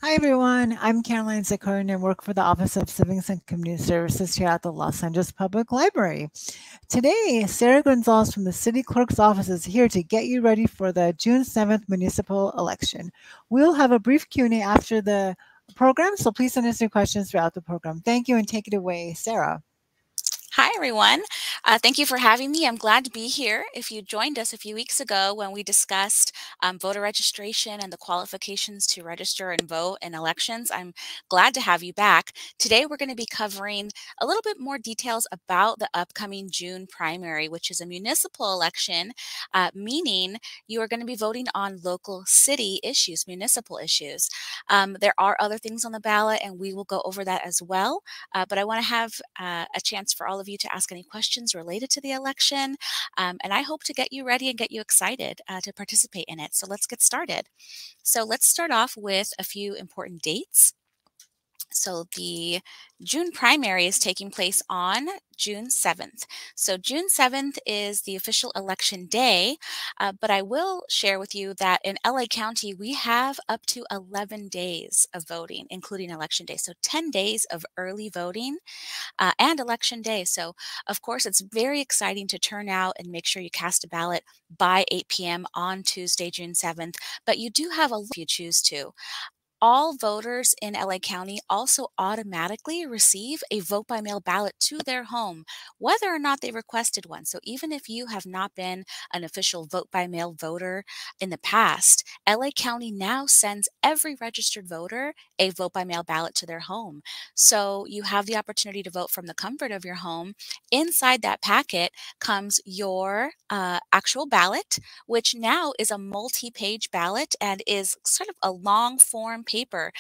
Hi, everyone. I'm Caroline Zakarin and work for the Office of Civics and Community Services here at the Los Angeles Public Library. Today, Sarah Gonzalez from the City Clerk's office is here to get you ready for the June 7th municipal election. We'll have a brief Q&A after the program, so please send us your questions throughout the program. Thank you, and take it away, Sarah. Hi, everyone. Thank you for having me. I'm glad to be here. If you joined us a few weeks ago when we discussed voter registration and the qualifications to register and vote in elections, I'm glad to have you back. Today, we're going to be covering a little bit more details about the upcoming June primary, which is a municipal election, meaning you are going to be voting on local city issues, municipal issues. There are other things on the ballot, and we will go over that as well. But I want to have a chance for all of you to ask any questions related to the election. And I hope to get you ready and get you excited to participate in it. So let's get started. So let's start off with a few important dates. So the June primary is taking place on June 7th. So June 7th is the official election day, but I will share with you that in LA County, we have up to 11 days of voting, including election day. So 10 days of early voting and election day. So of course, it's very exciting to turn out and make sure you cast a ballot by 8 p.m. on Tuesday, June 7th, but you do have a if you choose to. All voters in LA County also automatically receive a vote by mail ballot to their home, whether or not they requested one. So even if you have not been an official vote by mail voter in the past, LA County now sends every registered voter a vote by mail ballot to their home. So you have the opportunity to vote from the comfort of your home. Inside that packet comes your actual ballot, which now is a multi-page ballot and is sort of a long form paper.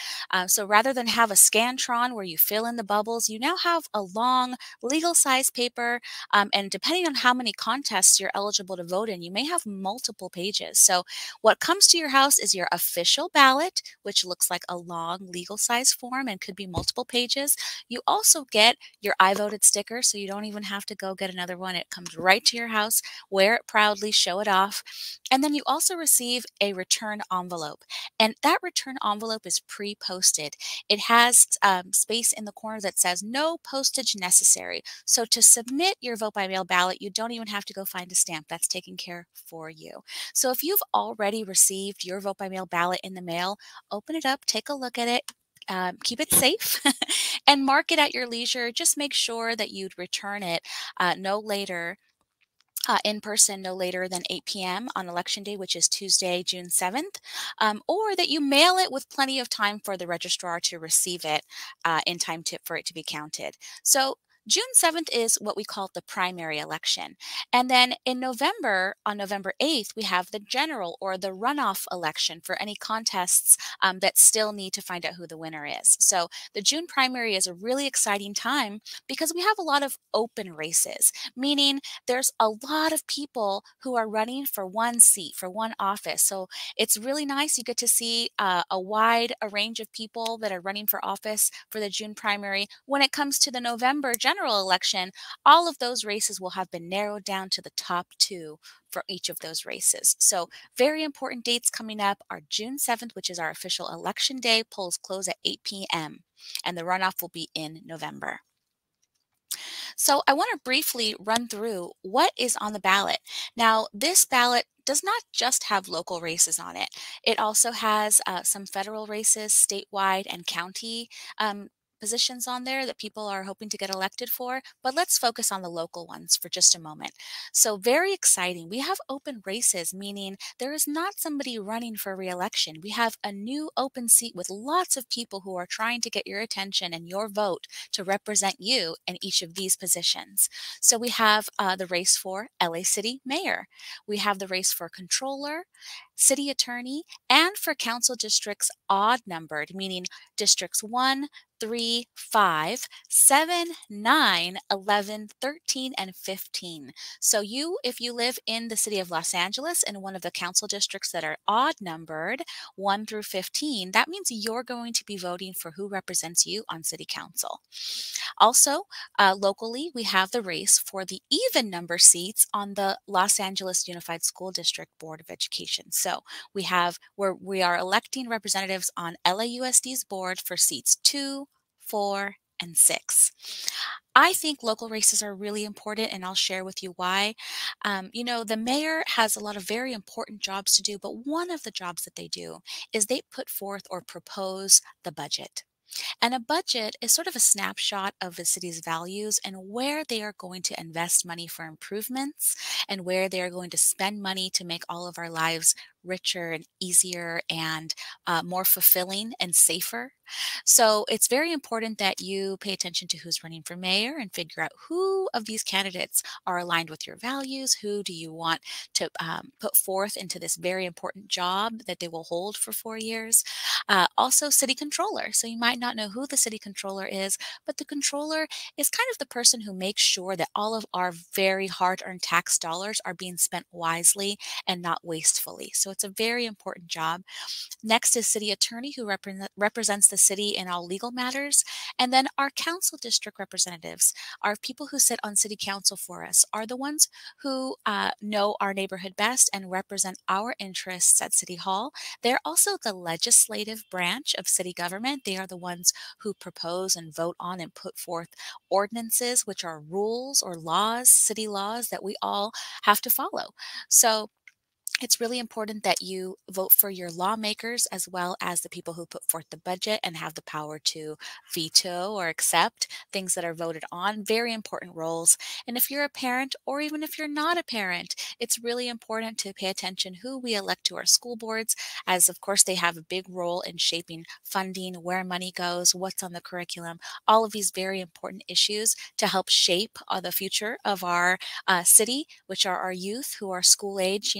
So rather than have a Scantron where you fill in the bubbles, you now have a long legal size paper. And depending on how many contests you're eligible to vote in, you may have multiple pages. So what comes to your house is your official ballot, which looks like a long legal size form and could be multiple pages. You also get your I voted sticker, so you don't even have to go get another one. It comes right to your house. Wear it proudly, show it off. And then you also receive a return envelope. And that return envelope is pre-posted. It has space in the corner that says no postage necessary. So to submit your vote by mail ballot, you don't even have to go find a stamp. That's taken care for you. So if you've already received your vote by mail ballot in the mail, open it up, take a look at it. Keep it safe and mark it at your leisure. Just make sure that you'd return it no later in person no later than 8 p.m. on Election Day, which is Tuesday, June 7th, or that you mail it with plenty of time for the registrar to receive it in time for it to be counted. So June 7th is what we call the primary election. And then in November, on November 8th, we have the general or the runoff election for any contests that still need to find out who the winner is. So the June primary is a really exciting time because we have a lot of open races, meaning there's a lot of people who are running for one seat, for one office. So it's really nice. You get to see a wide range of people that are running for office for the June primary. When it comes to the November general election, all of those races will have been narrowed down to the top two for each of those races. So very important dates coming up are June 7th, which is our official election day. Polls close at 8 p.m. and the runoff will be in November. So I want to briefly run through what is on the ballot. Now, this ballot does not just have local races on it. It also has some federal races, statewide and county positions on there that people are hoping to get elected for, but let's focus on the local ones for just a moment. So very exciting. We have open races, meaning there is not somebody running for re-election. We have a new open seat with lots of people who are trying to get your attention and your vote to represent you in each of these positions. So we have the race for LA City Mayor. We have the race for Controller, City Attorney, and for council districts odd numbered, meaning districts 1, 3, 5, 7, 9, 11, 13, and 15. So if you live in the city of Los Angeles in one of the council districts that are odd numbered, 1 through 15, that means you're going to be voting for who represents you on city council. Also, locally, we have the race for the even number seats on the Los Angeles Unified School District Board of Education. So we are electing representatives on LAUSD's board for seats 2, 4, and 6. I think local races are really important, and I'll share with you why. The mayor has a lot of very important jobs to do, but one of the jobs that they do is they put forth or propose the budget. And a budget is sort of a snapshot of the city's values and where they are going to invest money for improvements and where they are going to spend money to make all of our lives richer and easier and more fulfilling and safer. So it's very important that you pay attention to who's running for mayor and figure out who of these candidates are aligned with your values, who do you want to put forth into this very important job that they will hold for 4 years. Also, city controller. So you might not know who the city controller is, but the controller is kind of the person who makes sure that all of our very hard-earned tax dollars are being spent wisely and not wastefully. So it's a very important job. Next is city attorney, who represents the city in all legal matters. And then our council district representatives are people who sit on city council for us, are the ones who know our neighborhood best and represent our interests at City Hall. They're also the legislative branch of city government. They are the ones who propose and vote on and put forth ordinances, which are rules or laws, city laws that we all have to follow. So it's really important that you vote for your lawmakers as well as the people who put forth the budget and have the power to veto or accept things that are voted on. Very important roles. And if you're a parent, or even if you're not a parent, it's really important to pay attention who we elect to our school boards, as of course they have a big role in shaping funding, where money goes, what's on the curriculum, all of these very important issues to help shape the future of our city, which are our youth who are school age,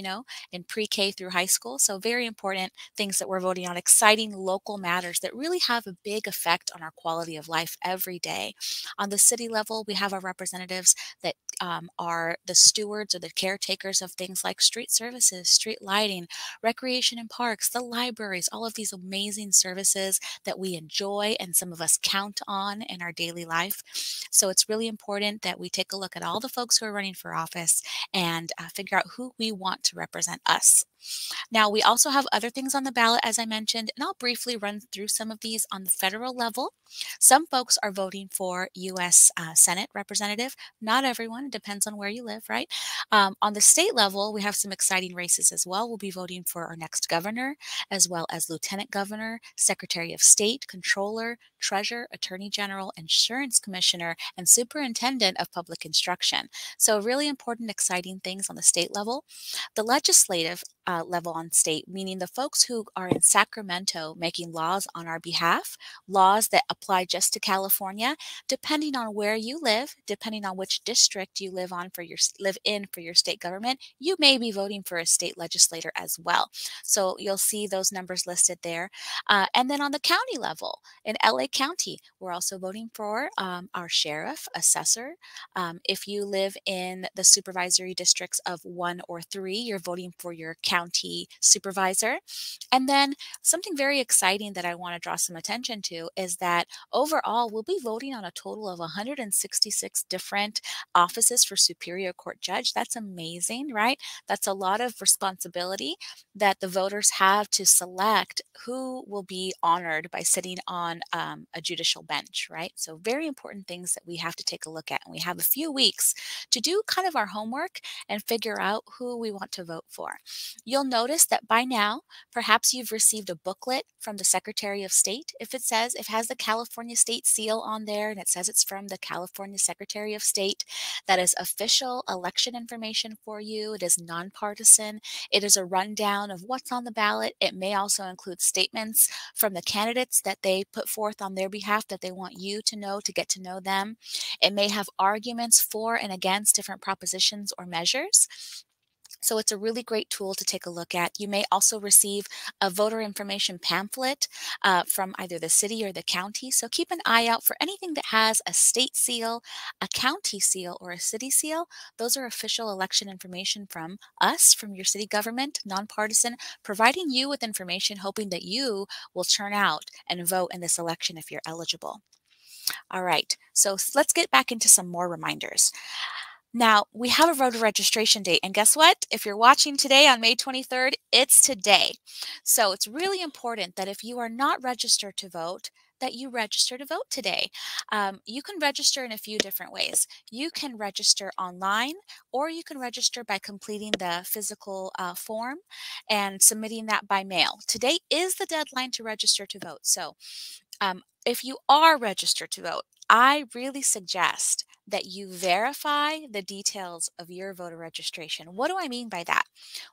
in pre-K through high school. So very important things that we're voting on, exciting local matters that really have a big effect on our quality of life every day. On the city level, we have our representatives that are the stewards or the caretakers of things like street services, street lighting, recreation and parks, the libraries, all of these amazing services that we enjoy and some of us count on in our daily life. So it's really important that we take a look at all the folks who are running for office and figure out who we want to represent us. Now, we also have other things on the ballot, as I mentioned, and I'll briefly run through some of these on the federal level. Some folks are voting for U.S. Senate representative. Not everyone. It depends on where you live, right? On the state level, we have some exciting races as well. We'll be voting for our next governor, as well as lieutenant governor, secretary of state, controller, treasurer, attorney general, insurance commissioner, and superintendent of public instruction. So really important, exciting things on the state level. The legislative level on state, meaning the folks who are in Sacramento making laws on our behalf, laws that apply just to California, depending on where you live, depending on which district you live in for your state government, you may be voting for a state legislator as well. So you'll see those numbers listed there. And then on the county level, in LA County, we're also voting for our sheriff, assessor. If you live in the supervisory districts of 1 or 3, you're voting for your county supervisor. And then something very exciting that I want to draw some attention to is that overall, we'll be voting on a total of 166 different offices for Superior Court judge. That's amazing, right? That's a lot of responsibility that the voters have to select who will be honored by sitting on a judicial bench, right? So very important things that we have to take a look at. And we have a few weeks to do kind of our homework and figure out who we want to vote for. You'll notice that by now, perhaps you've received a booklet from the Secretary of State. If it has the California State seal on there and it says it's from the California Secretary of State, that is official election information for you. It is nonpartisan. It is a rundown of what's on the ballot. It may also include statements from the candidates that they put forth on their behalf that they want you to know to get to know them. It may have arguments for and against different propositions or measures. So it's a really great tool to take a look at. You may also receive a voter information pamphlet from either the city or the county. So keep an eye out for anything that has a state seal, a county seal, or a city seal. Those are official election information from us, from your city government, nonpartisan, providing you with information, hoping that you will turn out and vote in this election if you're eligible. All right, so let's get back into some more reminders. Now, we have a voter registration date, and guess what? If you're watching today on May 23rd, it's today. So it's really important that if you are not registered to vote, that you register to vote today. You can register in a few different ways. You can register online, or you can register by completing the physical form and submitting that by mail. Today is the deadline to register to vote. So if you are registered to vote, I really suggest that you verify the details of your voter registration. What do I mean by that?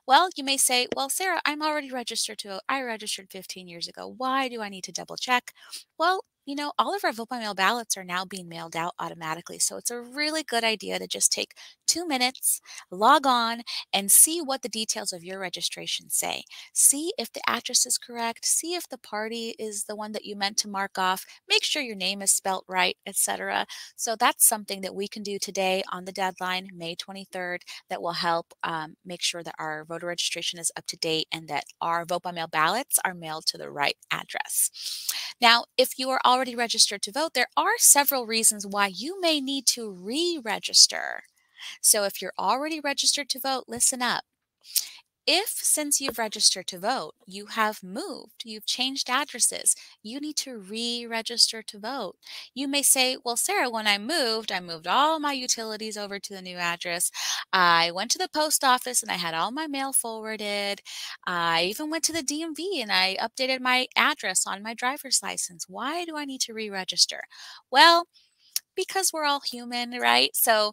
Well, you may say, well, Sarah, I'm already registered to vote. I registered 15 years ago. Why do I need to double check? Well, you know, all of our vote by mail ballots are now being mailed out automatically. So it's a really good idea to just take 2 minutes, log on, and see what the details of your registration say. See if the address is correct. See if the party is the one that you meant to mark off. Make sure your name is spelt right, etc. So that's something that we can do today on the deadline, May 23rd, that will help make sure that our voter registration is up to date and that our vote by mail ballots are mailed to the right address. Now, if you are already registered to vote, there are several reasons why you may need to re-register. So if you're already registered to vote, listen up. If, since you've registered to vote, you have moved, you've changed addresses, you need to re-register to vote. You may say, well, Sarah, when I moved all my utilities over to the new address. I went to the post office and I had all my mail forwarded. I even went to the DMV and I updated my address on my driver's license. Why do I need to re-register? Well, because we're all human, right? So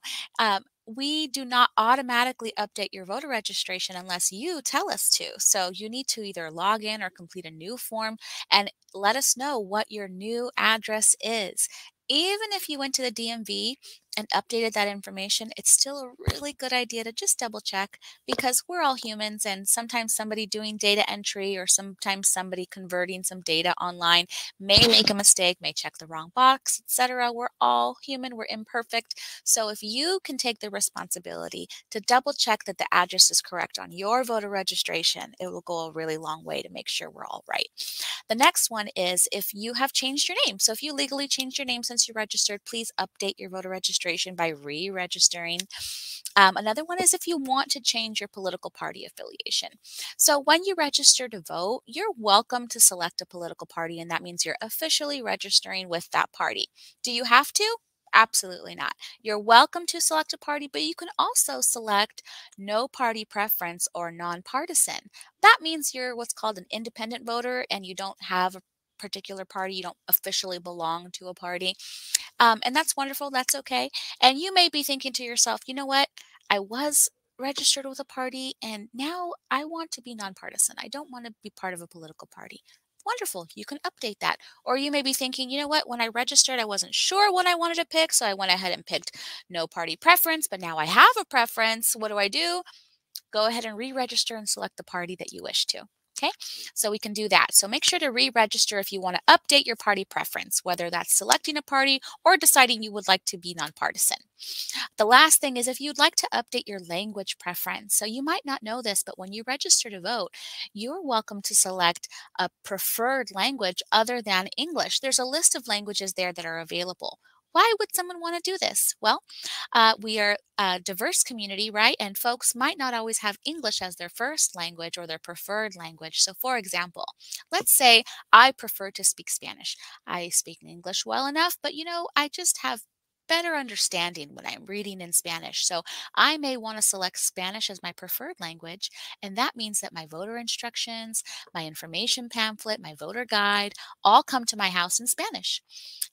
we do not automatically update your voter registration unless you tell us to. So you need to either log in or complete a new form and let us know what your new address is. Even if you went to the DMV and updated that information, it's still a really good idea to just double check because we're all humans and sometimes somebody doing data entry or sometimes somebody converting some data online may make a mistake, may check the wrong box, etc. We're all human, we're imperfect. So if you can take the responsibility to double check that the address is correct on your voter registration, it will go a really long way to make sure we're all right. The next one is if you have changed your name. So if you legally changed your name since you registered, please update your voter registration by re-registering. Another one is if you want to change your political party affiliation. So when you register to vote, you're welcome to select a political party, and that means you're officially registering with that party. Do you have to? Absolutely not. You're welcome to select a party, but you can also select no party preference or nonpartisan. That means you're what's called an independent voter and you don't have a particular party, you don't officially belong to a party. And that's wonderful. That's okay. And you may be thinking to yourself, you know what? I was registered with a party and now I want to be nonpartisan. I don't want to be part of a political party. Wonderful. You can update that. Or you may be thinking, you know what? When I registered, I wasn't sure what I wanted to pick. So I went ahead and picked no party preference, but now I have a preference. What do? Go ahead and re-register and select the party that you wish to. Okay, so we can do that. So make sure to re-register if you want to update your party preference, whether that's selecting a party or deciding you would like to be nonpartisan. The last thing is if you'd like to update your language preference. So you might not know this, but when you register to vote, you're welcome to select a preferred language other than English. There's a list of languages there that are available. Why would someone want to do this? Well, we are a diverse community, right? And folks might not always have English as their first language or their preferred language. So for example, let's say I prefer to speak Spanish. I speak English well enough, but you know, I just have better understanding when I'm reading in Spanish. So I may want to select Spanish as my preferred language. And that means that my voter instructions, my information pamphlet, my voter guide, all come to my house in Spanish.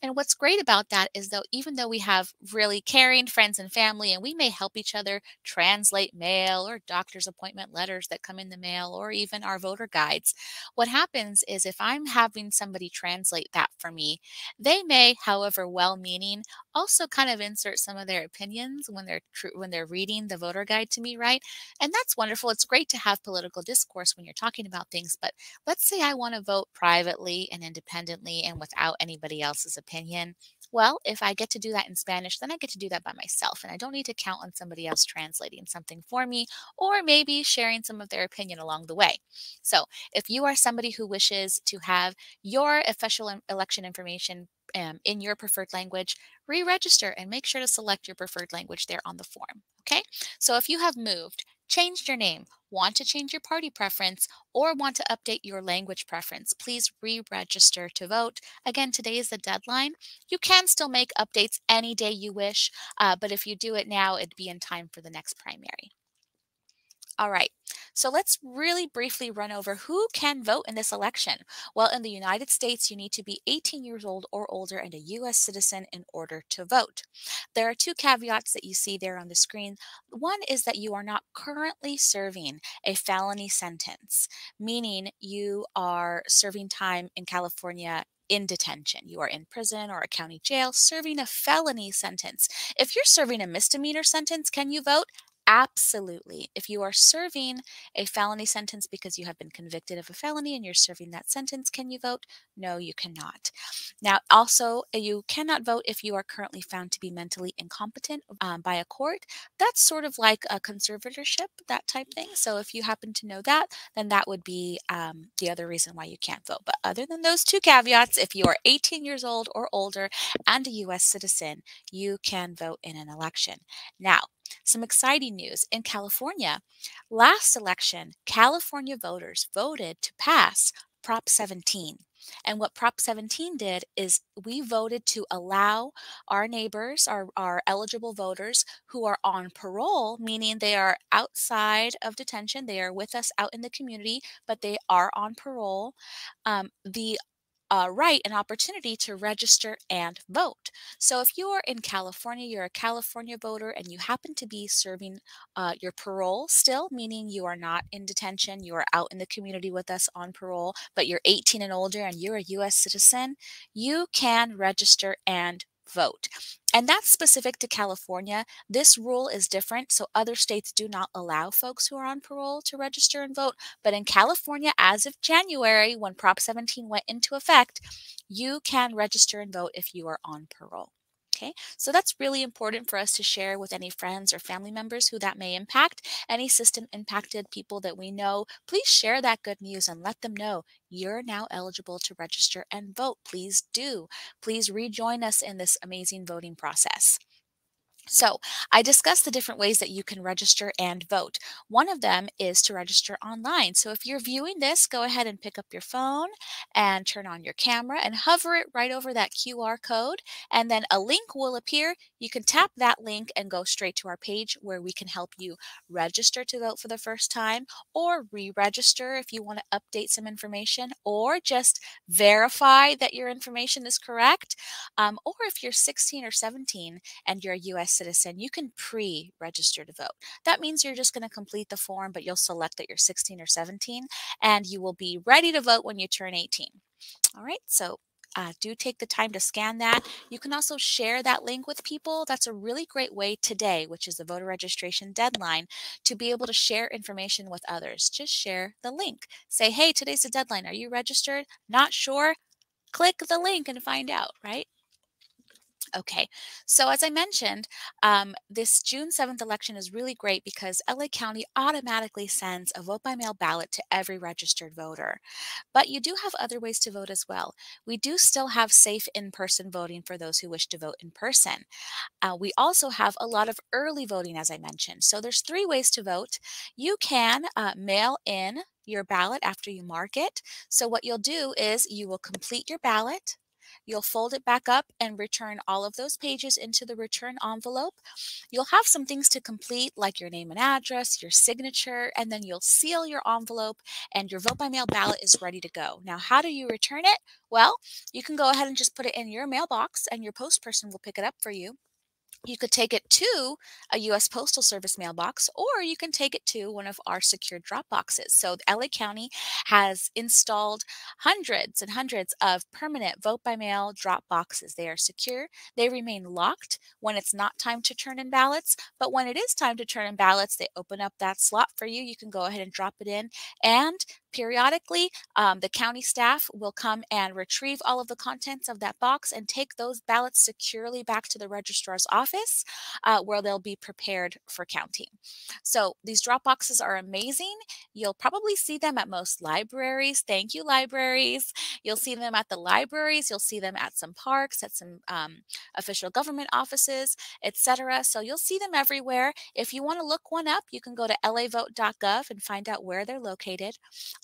And what's great about that is though, even though we have really caring friends and family, and we may help each other translate mail or doctor's appointment letters that come in the mail, or even our voter guides, what happens is if I'm having somebody translate that for me, they may, however well-meaning, also also kind of insert some of their opinions when they're reading the voter guide to me, right? And that's wonderful. It's great to have political discourse when you're talking about things, but let's say I want to vote privately and independently and without anybody else's opinion. Well, if I get to do that in Spanish, then I get to do that by myself, and I don't need to count on somebody else translating something for me or maybe sharing some of their opinion along the way. So if you are somebody who wishes to have your official election information in your preferred language, re-register and make sure to select your preferred language there on the form. Okay, so if you have moved, changed your name, want to change your party preference, or want to update your language preference, please re-register to vote. Again, today is the deadline. You can still make updates any day you wish, but if you do it now, it'd be in time for the next primary. All right, so let's really briefly run over who can vote in this election. Well, in the United States, you need to be 18 years old or older and a U.S. citizen in order to vote. There are two caveats that you see there on the screen. One is that you are not currently serving a felony sentence, meaning you are serving time in California in detention. You are in prison or a county jail serving a felony sentence. If you're serving a misdemeanor sentence, can you vote? Absolutely. If you are serving a felony sentence because you have been convicted of a felony and you're serving that sentence, can you vote? No, you cannot. Now, also, you cannot vote if you are currently found to be mentally incompetent by a court. That's sort of like a conservatorship, that type thing. So if you happen to know that, then that would be the other reason why you can't vote. But other than those two caveats, if you are 18 years old or older and a U.S. citizen, you can vote in an election. Now, some exciting news in California. Last election, California voters voted to pass Prop 17. And what Prop 17 did is we voted to allow our neighbors, our eligible voters who are on parole, meaning they are outside of detention, they are with us out in the community, but they are on parole, the right and opportunity to register and vote. So if you are in California, you're a California voter and you happen to be serving your parole still, meaning you are not in detention, you are out in the community with us on parole, but you're 18 and older and you're a U.S. citizen, you can register and vote. And that's specific to California. This rule is different, so other states do not allow folks who are on parole to register and vote. But in California, as of January, when Prop 17 went into effect, you can register and vote if you are on parole. Okay, so that's really important for us to share with any friends or family members who that may impact. Any system impacted people that we know, please share that good news and let them know you're now eligible to register and vote. Please do. Please rejoin us in this amazing voting process. So I discussed the different ways that you can register and vote. One of them is to register online. So if you're viewing this, go ahead and pick up your phone and turn on your camera and hover it right over that QR code. And then a link will appear. You can tap that link and go straight to our page where we can help you register to vote for the first time or re-register if you want to update some information or just verify that your information is correct. Or if you're 16 or 17 and you're a U.S. citizen, you can pre-register to vote. That means you're just going to complete the form, but you'll select that you're 16 or 17, and you will be ready to vote when you turn 18. All right, so do take the time to scan that. You can also share that link with people. That's a really great way today, which is the voter registration deadline, to be able to share information with others. Just share the link. Say, hey, today's the deadline. Are you registered? Not sure? Click the link and find out, right? Okay, so as I mentioned, this June 7th election is really great because LA County automatically sends a vote by mail ballot to every registered voter. But you do have other ways to vote as well. We do still have safe in-person voting for those who wish to vote in person. We also have a lot of early voting, as I mentioned. So there's three ways to vote. You can mail in your ballot after you mark it. So what you'll do is you will complete your ballot. You'll fold it back up and return all of those pages into the return envelope. You'll have some things to complete like your name and address, your signature, and then you'll seal your envelope and your vote by mail ballot is ready to go. Now, how do you return it? Well, you can go ahead and just put it in your mailbox and your post person will pick it up for you. You could take it to a U.S. Postal Service mailbox, or you can take it to one of our secure drop boxes. So LA County has installed hundreds and hundreds of permanent vote-by-mail drop boxes. They are secure. They remain locked when it's not time to turn in ballots, but when it is time to turn in ballots, they open up that slot for you. You can go ahead and drop it in, and periodically, the county staff will come and retrieve all of the contents of that box and take those ballots securely back to the registrar's office, where they'll be prepared for counting. So these drop boxes are amazing. You'll probably see them at most libraries. Thank you, libraries. You'll see them at the libraries. You'll see them at some parks, at some official government offices, etc. So you'll see them everywhere. If you want to look one up, you can go to lavote.gov and find out where they're located.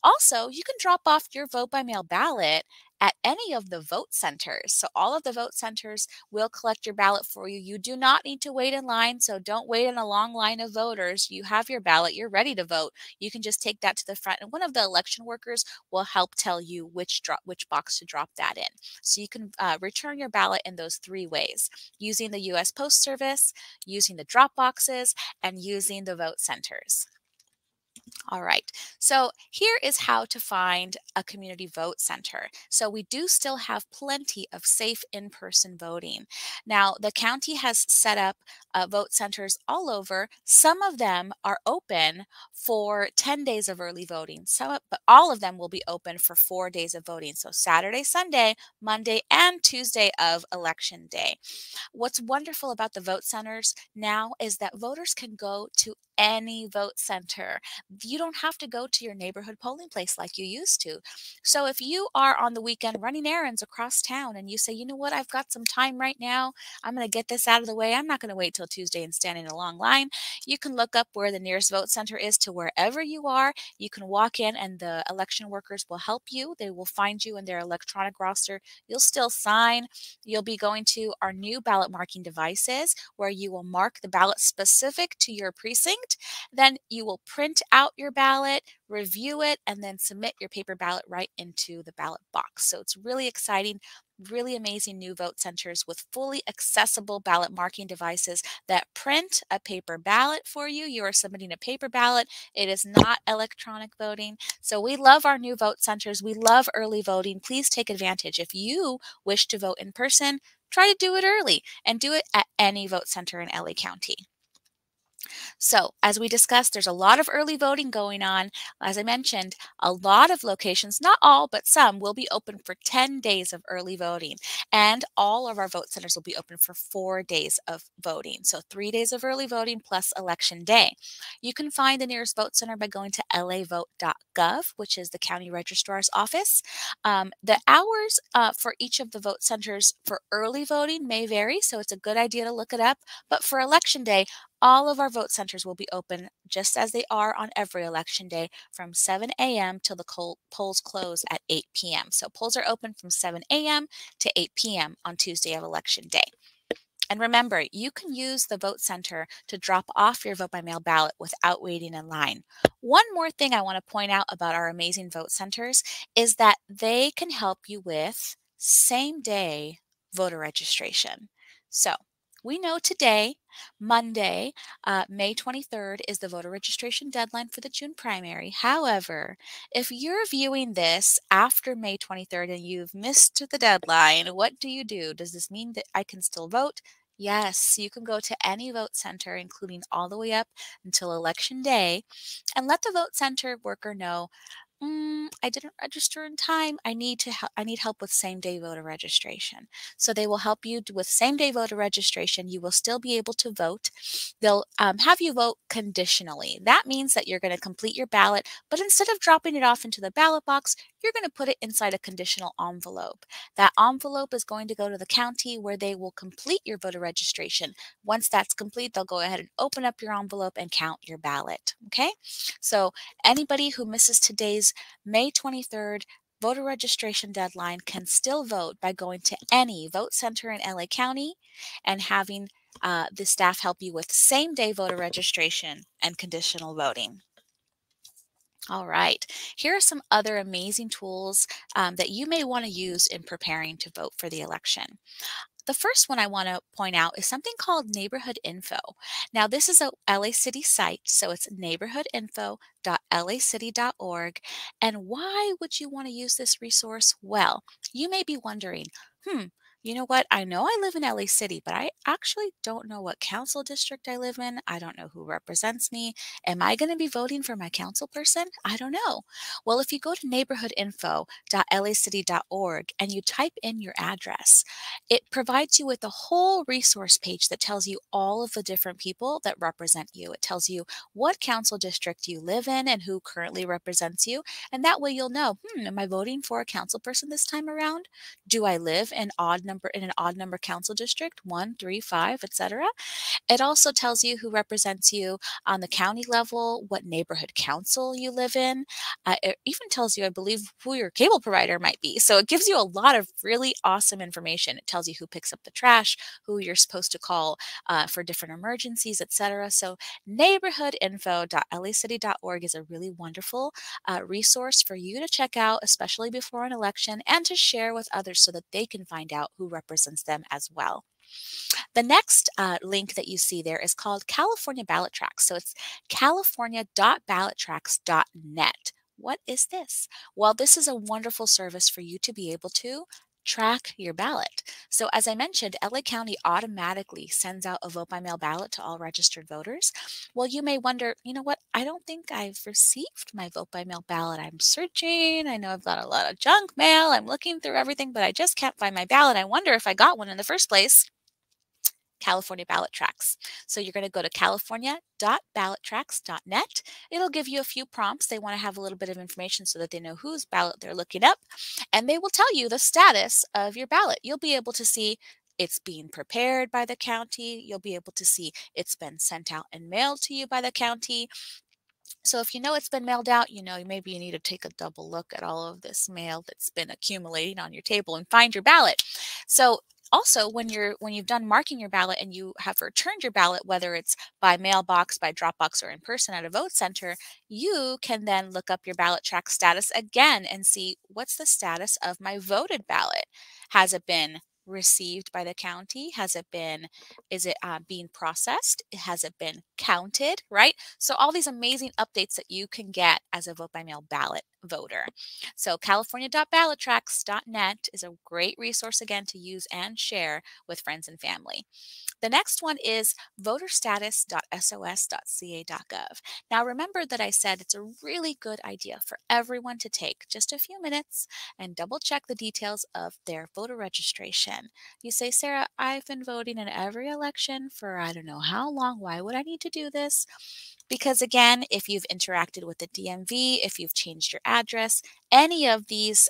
Also, you can drop off your vote by mail ballot at any of the vote centers. So all of the vote centers will collect your ballot for you. You do not need to wait in line, so don't wait in a long line of voters. You have your ballot, you're ready to vote. You can just take that to the front, and one of the election workers will help tell you which box to drop that in. So you can return your ballot in those 3 ways: using the U.S. Post Service, using the drop boxes, and using the vote centers. All right, so here is how to find a community vote center. So we do still have plenty of safe in-person voting. Now, the county has set up vote centers all over. Some of them are open for 10 days of early voting, but all of them will be open for 4 days of voting. So Saturday, Sunday, Monday, and Tuesday of Election Day. What's wonderful about the vote centers now is that voters can go to any vote center. You don't have to go to your neighborhood polling place like you used to. So if you are on the weekend running errands across town and you say, you know what, I've got some time right now, I'm going to get this out of the way, I'm not going to wait till Tuesday and stand in a long line, you can look up where the nearest vote center is to wherever you are. You can walk in and the election workers will help you. They will find you in their electronic roster. You'll still sign. You'll be going to our new ballot marking devices where you will mark the ballot specific to your precinct. Then you will print out your ballot, review it, and then submit your paper ballot right into the ballot box. So it's really exciting, really amazing new vote centers with fully accessible ballot marking devices that print a paper ballot for you. You are submitting a paper ballot. It is not electronic voting. So we love our new vote centers. We love early voting. Please take advantage. If you wish to vote in person, try to do it early and do it at any vote center in LA County. So as we discussed, there's a lot of early voting going on. As I mentioned, a lot of locations, not all, but some, will be open for 10 days of early voting. And all of our vote centers will be open for 4 days of voting. So 3 days of early voting plus Election Day. You can find the nearest vote center by going to lavote.gov, which is the county registrar's office. The hours for each of the vote centers for early voting may vary, so it's a good idea to look it up. But for Election Day, all of our vote centers will be open just as they are on every election day from 7 a.m. till the polls close at 8 p.m. So polls are open from 7 a.m. to 8 p.m. on Tuesday of Election Day. And remember, you can use the vote center to drop off your vote by mail ballot without waiting in line. One more thing I want to point out about our amazing vote centers is that they can help you with same day voter registration. So we know today, Monday, May 23rd, is the voter registration deadline for the June primary. However, if you're viewing this after May 23rd and you've missed the deadline, what do you do? Does this mean that I can still vote? Yes, you can go to any vote center, including all the way up until Election Day, and let the vote center worker know, I didn't register in time. I need help with same day voter registration. So they will help you with same day voter registration. You will still be able to vote. They'll have you vote conditionally. That means that you're going to complete your ballot, but instead of dropping it off into the ballot box, you're going to put it inside a conditional envelope. That envelope is going to go to the county where they will complete your voter registration. Once that's complete, they'll go ahead and open up your envelope and count your ballot. Okay? So anybody who misses today's May 23rd voter registration deadline can still vote by going to any vote center in LA County and having the staff help you with same day voter registration and conditional voting. All right, here are some other amazing tools that you may want to use in preparing to vote for the election. The first one I want to point out is something called Neighborhood Info. Now, this is a LA City site, so it's neighborhoodinfo.lacity.org. And why would you want to use this resource? Well, you may be wondering, you know what? I know I live in LA City, but I actually don't know what council district I live in. I don't know who represents me. Am I going to be voting for my council person? I don't know. Well, if you go to neighborhoodinfo.lacity.org and you type in your address, it provides you with a whole resource page that tells you all of the different people that represent you. It tells you what council district you live in and who currently represents you. And that way you'll know, am I voting for a council person this time around? Do I live in an odd number council district, 1, 3, 5, etc.? It also tells you who represents you on the county level, what neighborhood council you live in. It even tells you, I believe, who your cable provider might be. So it gives you a lot of really awesome information. It tells you who picks up the trash, who you're supposed to call for different emergencies, etc. So neighborhoodinfo.lacity.org is a really wonderful resource for you to check out, especially before an election, and to share with others so that they can find out who represents them as well. The next link that you see there is called California Ballot Tracks. So it's california.ballottracks.net. What is this? Well, this is a wonderful service for you to be able to track your ballot. So as I mentioned, LA County automatically sends out a vote by mail ballot to all registered voters. Well, you may wonder, you know what? I don't think I've received my vote by mail ballot. I'm searching. I know I've got a lot of junk mail. I'm looking through everything, but I just can't find my ballot. I wonder if I got one in the first place. California Ballot Tracks. So you're going to go to california.ballottracks.net. It'll give you a few prompts. They want to have a little bit of information so that they know whose ballot they're looking up. And they will tell you the status of your ballot. You'll be able to see it's being prepared by the county. You'll be able to see it's been sent out and mailed to you by the county. So if you know it's been mailed out, maybe you need to take a double look at all of this mail that's been accumulating on your table and find your ballot. So also, when you've done marking your ballot and you have returned your ballot, whether it's by mailbox, by Dropbox, or in person at a vote center, you can then look up your ballot track status again and see what's the status of my voted ballot. Has it been received by the county? Is it being processed? Has it been counted, right? So all these amazing updates that you can get as a vote by mail ballot voter. So california.ballottracks.net is a great resource again to use and share with friends and family. The next one is voterstatus.sos.ca.gov. Now remember that I said it's a really good idea for everyone to take just a few minutes and double check the details of their voter registration. You say, Sarah, I've been voting in every election for I don't know how long. Why would I need to do this? Because again, if you've interacted with the DMV, if you've changed your address, any of these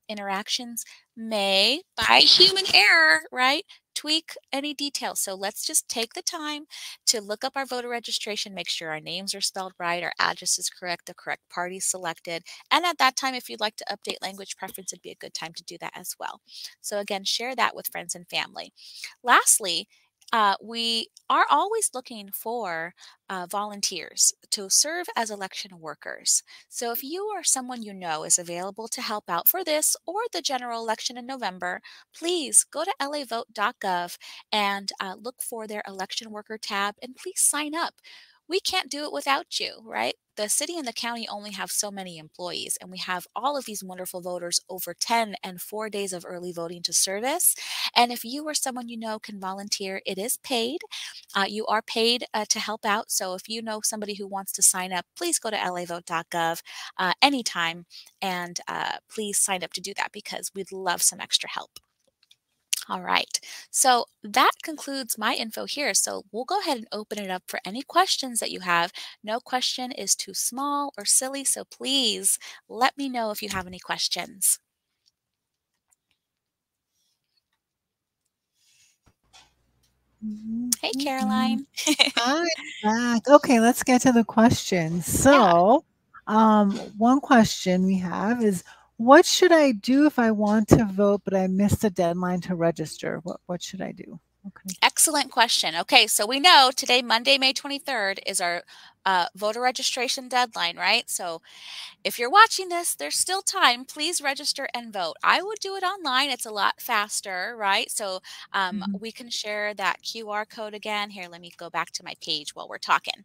interactions may, by human error, right, tweak any details. So let's just take the time to look up our voter registration, make sure our names are spelled right, our address is correct, the correct party selected. And at that time, if you'd like to update language preference, it'd be a good time to do that as well. So again, share that with friends and family. Lastly, we are always looking for volunteers to serve as election workers. So if you or someone you know is available to help out for this or the general election in November, please go to lavote.gov and look for their election worker tab and please sign up. We can't do it without you, right? The city and the county only have so many employees, and we have all of these wonderful voters over 10 and 4 days of early voting to service. And if you or someone you know can volunteer, it is paid. You are paid to help out. So if you know somebody who wants to sign up, please go to lavote.gov anytime and please sign up to do that because we'd love some extra help. All right, so that concludes my info here. So we'll go ahead and open it up for any questions that you have. No question is too small or silly, so please let me know if you have any questions. Hey, Caroline. Hi, back. Okay, let's get to the questions. So, one question we have is, what should I do if I want to vote but I missed the deadline to register? What should I do? Okay. Excellent question. Okay, so we know today, Monday, May 23rd, is our voter registration deadline, right? So if you're watching this, there's still time. Please register and vote. I would do it online. It's a lot faster, right? So Mhm. we can share that QR code again. Here, let me go back to my page while we're talking.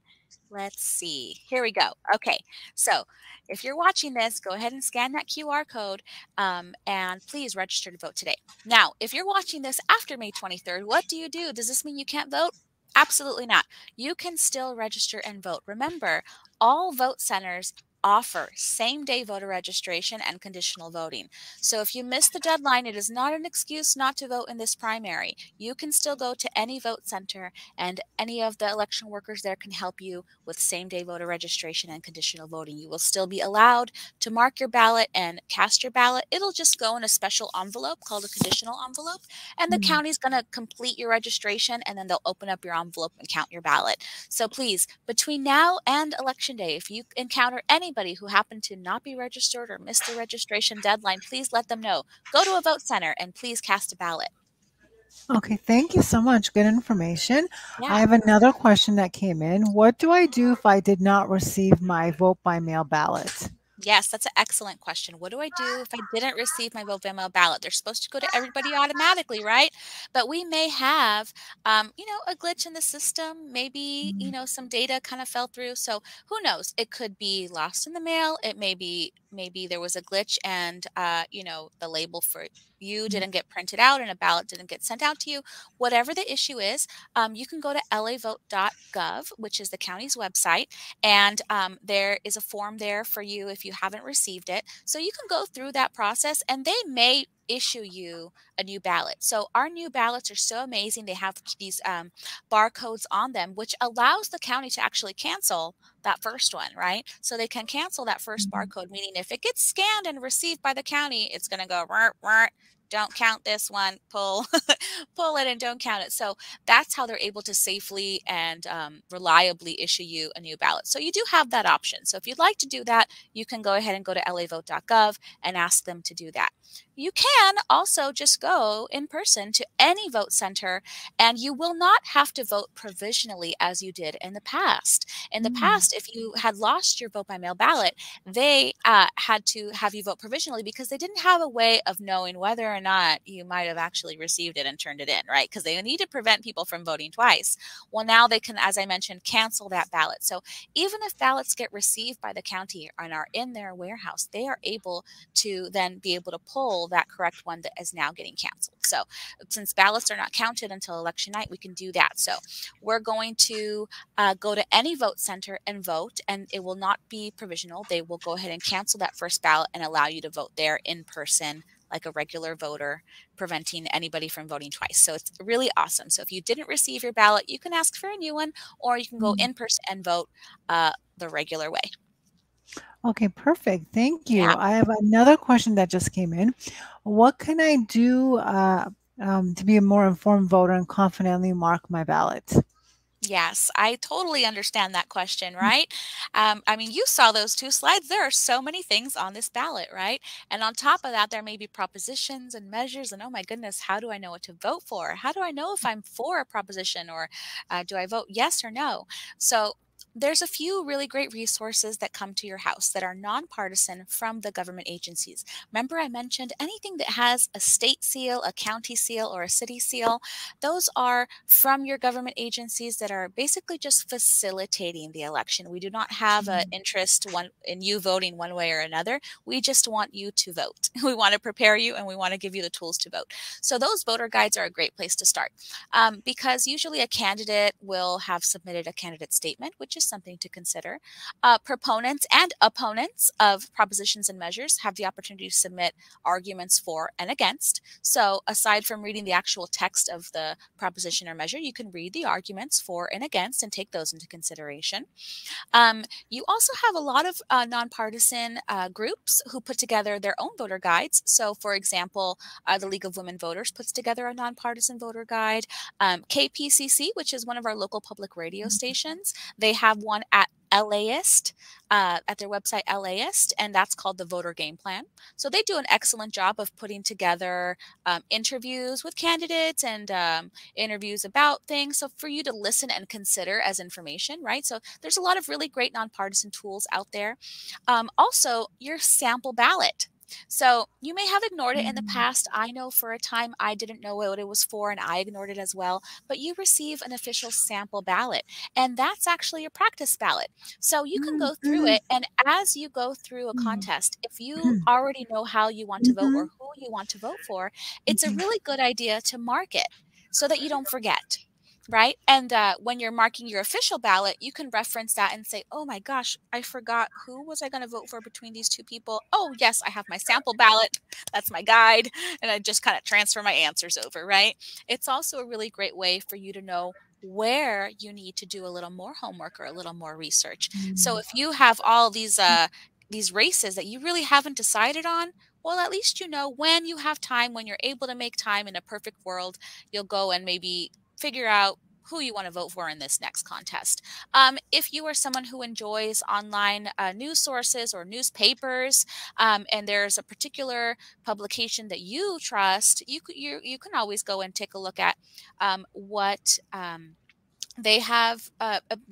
Let's see. Here we go. Okay, so if you're watching this, go ahead and scan that QR code and please register to vote today. Now, if you're watching this after May 23rd, what do you do? Does this mean you can't vote? Absolutely not. You can still register and vote. Remember, all vote centers offer same-day voter registration and conditional voting. So if you miss the deadline, it is not an excuse not to vote in this primary. You can still go to any vote center and any of the election workers there can help you with same-day voter registration and conditional voting. You will still be allowed to mark your ballot and cast your ballot. It'll just go in a special envelope called a conditional envelope, and the Mhm. county's going to complete your registration, and then they'll open up your envelope and count your ballot. So please, between now and Election Day, if you encounter anybody who happened to not be registered or miss the registration deadline, please let them know. Go to a vote center and please cast a ballot. Okay, thank you so much. Good information. I Yeah. have another question that came in. What do I do if I did not receive my vote by mail ballot? Yes, that's an excellent question. What do I do if I didn't receive my vote by mail ballot? They're supposed to go to everybody automatically, right? But we may have, a glitch in the system. Maybe, Mm, some data kind of fell through. So who knows? It could be lost in the mail. It may be, maybe there was a glitch and, the label for you mm, didn't get printed out and a ballot didn't get sent out to you. Whatever the issue is, you can go to lavote.gov, which is the county's website, and there is a form there for you if you haven't received it. So you can go through that process and they may issue you a new ballot. So our new ballots are so amazing. They have these barcodes on them, which allows the county to actually cancel that first one, right? So they can cancel that first mhm, barcode, meaning if it gets scanned and received by the county, it's going to go, don't count this one, pull, pull it and don't count it. So that's how they're able to safely and reliably issue you a new ballot. So you do have that option. So if you'd like to do that, you can go ahead and go to lavote.gov and ask them to do that. You can also just go in person to any vote center, and you will not have to vote provisionally as you did in the past. In the mm, past, if you had lost your vote by mail ballot, they had to have you vote provisionally because they didn't have a way of knowing whether or not you might have actually received it and turned it in, right? Because they need to prevent people from voting twice. Well, now they can, as I mentioned, cancel that ballot. So even if ballots get received by the county and are in their warehouse, they are able to then be able to pull that correct one that is now getting canceled. So since ballots are not counted until election night, we can do that. So we're going to go to any vote center and vote, and it will not be provisional. They will go ahead and cancel that first ballot and allow you to vote there in person like a regular voter, preventing anybody from voting twice. So it's really awesome. So if you didn't receive your ballot, you can ask for a new one, or you can go mm. in person and vote the regular way. Okay, perfect. Thank you. Yeah. I have another question that just came in. What can I do to be a more informed voter and confidently mark my ballot? Yes, I totally understand that question, right? I mean, you saw those two slides. There are so many things on this ballot, right? And on top of that, there may be propositions and measures. And oh my goodness, how do I know what to vote for? How do I know if I'm for a proposition, or do I vote yes or no? So there's a few really great resources that come to your house that are nonpartisan from the government agencies. Remember, I mentioned anything that has a state seal, a county seal, or a city seal. Those are from your government agencies that are basically just facilitating the election. We do not have an Mm, interest in you voting one way or another. We just want you to vote. We want to prepare you and we want to give you the tools to vote. So those voter guides are a great place to start, because usually a candidate will have submitted a candidate statement, which is something to consider. Proponents and opponents of propositions and measures have the opportunity to submit arguments for and against. So aside from reading the actual text of the proposition or measure, you can read the arguments for and against and take those into consideration. You also have a lot of nonpartisan groups who put together their own voter guides. So, for example, the League of Women Voters puts together a nonpartisan voter guide. KPCC, which is one of our local public radio mm, stations, they have one at LAist, at their website LAist, and that's called the Voter Game Plan. So they do an excellent job of putting together interviews with candidates and interviews about things. So for you to listen and consider as information, right? So there's a lot of really great nonpartisan tools out there. Also, your sample ballot. So you may have ignored it in the past. I know for a time I didn't know what it was for and I ignored it as well. But you receive an official sample ballot, and that's actually a practice ballot. So you can go through it, and as you go through a contest, if you already know how you want to vote or who you want to vote for, it's a really good idea to mark it so that you don't forget. Right. And when you're marking your official ballot, you can reference that and say, oh my gosh, I forgot, who was I going to vote for between these two people? Oh, yes, I have my sample ballot. That's my guide. And I just kind of transfer my answers over. Right. It's also a really great way for you to know where you need to do a little more homework or a little more research. So if you have all these races that you really haven't decided on, well, at least you know when you have time, when you're able to make time. In a perfect world, you'll go and maybe figure out who you want to vote for in this next contest. If you are someone who enjoys online news sources or newspapers, and there's a particular publication that you trust, you can always go and take a look at what they have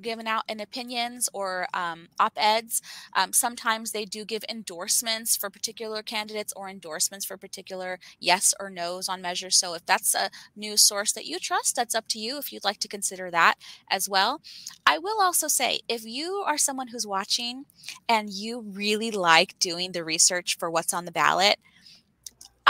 given out in opinions or op-eds. Sometimes they do give endorsements for particular candidates or endorsements for particular yes or no's on measures. So if that's a news source that you trust, that's up to you if you'd like to consider that as well. I will also say, if you are someone who's watching and you really like doing the research for what's on the ballot,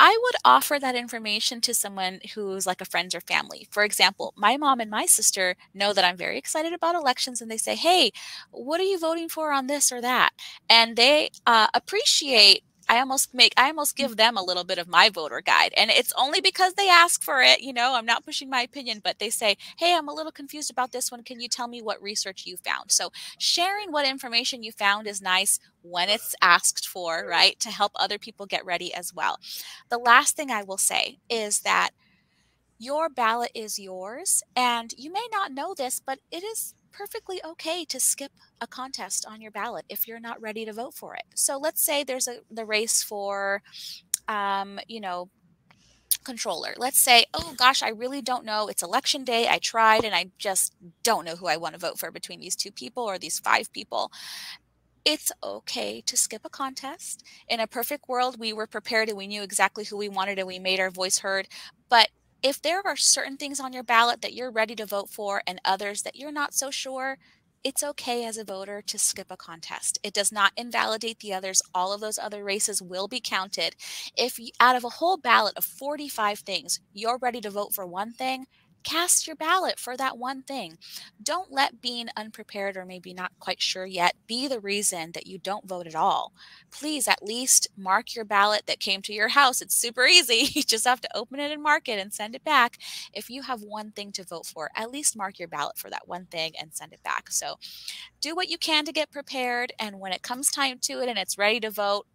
I would offer that information to someone who's like a friend or family. For example, my mom and my sister know that I'm very excited about elections, and they say, hey, what are you voting for on this or that? And they appreciate, I almost give them a little bit of my voter guide. And it's only because they ask for it. I'm not pushing my opinion, but they say, hey, I'm a little confused about this one. Can you tell me what research you found? So sharing what information you found is nice when it's asked for, right? To help other people get ready as well. The last thing I will say is that your ballot is yours, and you may not know this, but it is perfectly okay to skip a contest on your ballot if you're not ready to vote for it. So let's say there's the race for, controller. Let's say, oh gosh, I really don't know. It's election day. I tried and I just don't know who I want to vote for between these two people or these 5 people. It's okay to skip a contest. In a perfect world, we were prepared and we knew exactly who we wanted and we made our voice heard. But if there are certain things on your ballot that you're ready to vote for and others that you're not so sure, it's okay as a voter to skip a contest. It does not invalidate the others. All of those other races will be counted. If out of a whole ballot of 45 things, you're ready to vote for one thing, cast your ballot for that one thing. Don't let being unprepared or maybe not quite sure yet be the reason that you don't vote at all. Please at least mark your ballot that came to your house. It's super easy. You just have to open it and mark it and send it back. If you have one thing to vote for, at least mark your ballot for that one thing and send it back. So do what you can to get prepared, and when it comes time to it and it's ready to vote,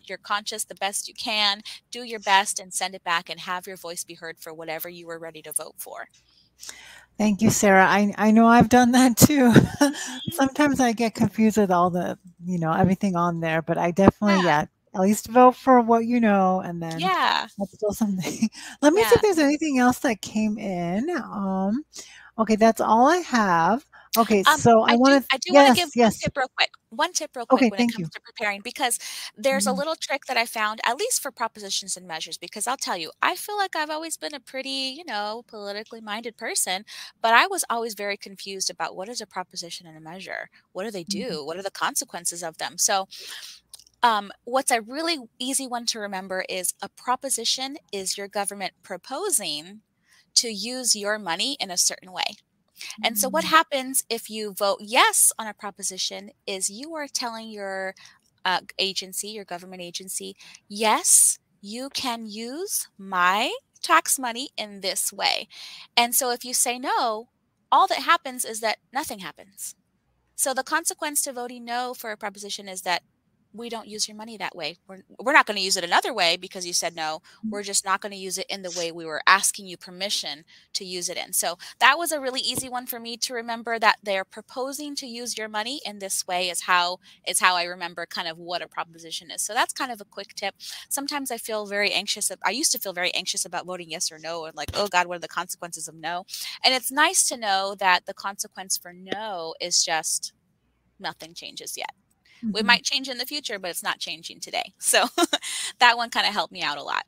your conscience the best you can, do your best and send it back and have your voice be heard for whatever you were ready to vote for. Thank you, Sarah. I know I've done that too. Mhm. Sometimes I get confused with all the, everything on there, but I definitely, Yeah. yeah, at least vote for what you know, and then Yeah. that's still something. Let me see if Yeah. there's anything else that came in. Okay, that's all I have. Okay, so I want to, I do want to give yes, yes. one tip real quick Okay, when it thank comes you. to preparing, because there's a Mhm. little trick that I found, at least for propositions and measures, because I'll tell you, I feel like I've always been a pretty, politically minded person, but I was always very confused about what is a proposition and a measure? What do they Mhm. do? What are the consequences of them? So what's a really easy one to remember is a proposition is your government proposing to use your money in a certain way. And so what Mhm. happens if you vote yes on a proposition is you are telling your agency, your government agency, yes, you can use my tax money in this way. And so if you say no, all that happens is that nothing happens. So the consequence to voting no for a proposition is that we don't use your money that way. We're not going to use it another way because you said no. We're just not going to use it in the way we were asking you permission to use it in. So that was a really easy one for me to remember, that they're proposing to use your money in this way is how I remember kind of what a proposition is. So that's kind of a quick tip. Sometimes I feel very anxious. I used to feel very anxious about voting yes or no, and like, oh God, what are the consequences of no? And it's nice to know that the consequence for no is just nothing changes yet. It might change in the future, but it's not changing today. So that one kind of helped me out a lot.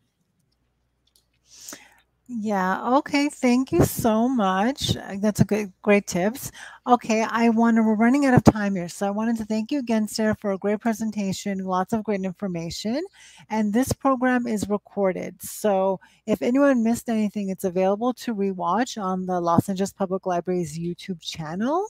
Yeah, okay, thank you so much. That's a great tips. Okay, we're running out of time here. So I wanted to thank you again, Sarah, for a great presentation, lots of great information. And this program is recorded. So if anyone missed anything, it's available to rewatch on the Los Angeles Public Library's YouTube channel.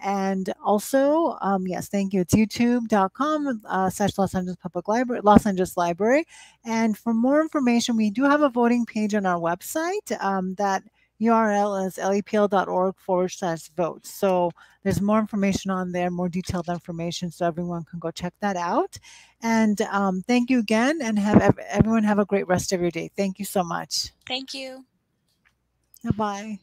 And also, yes, thank you. It's youtube.com / Los Angeles Public Library, Los Angeles Library. And for more information, we do have a voting page on our website. That URL is lepl.org/vote. So there's more information on there, more detailed information, so everyone can go check that out. And thank you again, and everyone have a great rest of your day. Thank you so much. Thank you. Bye.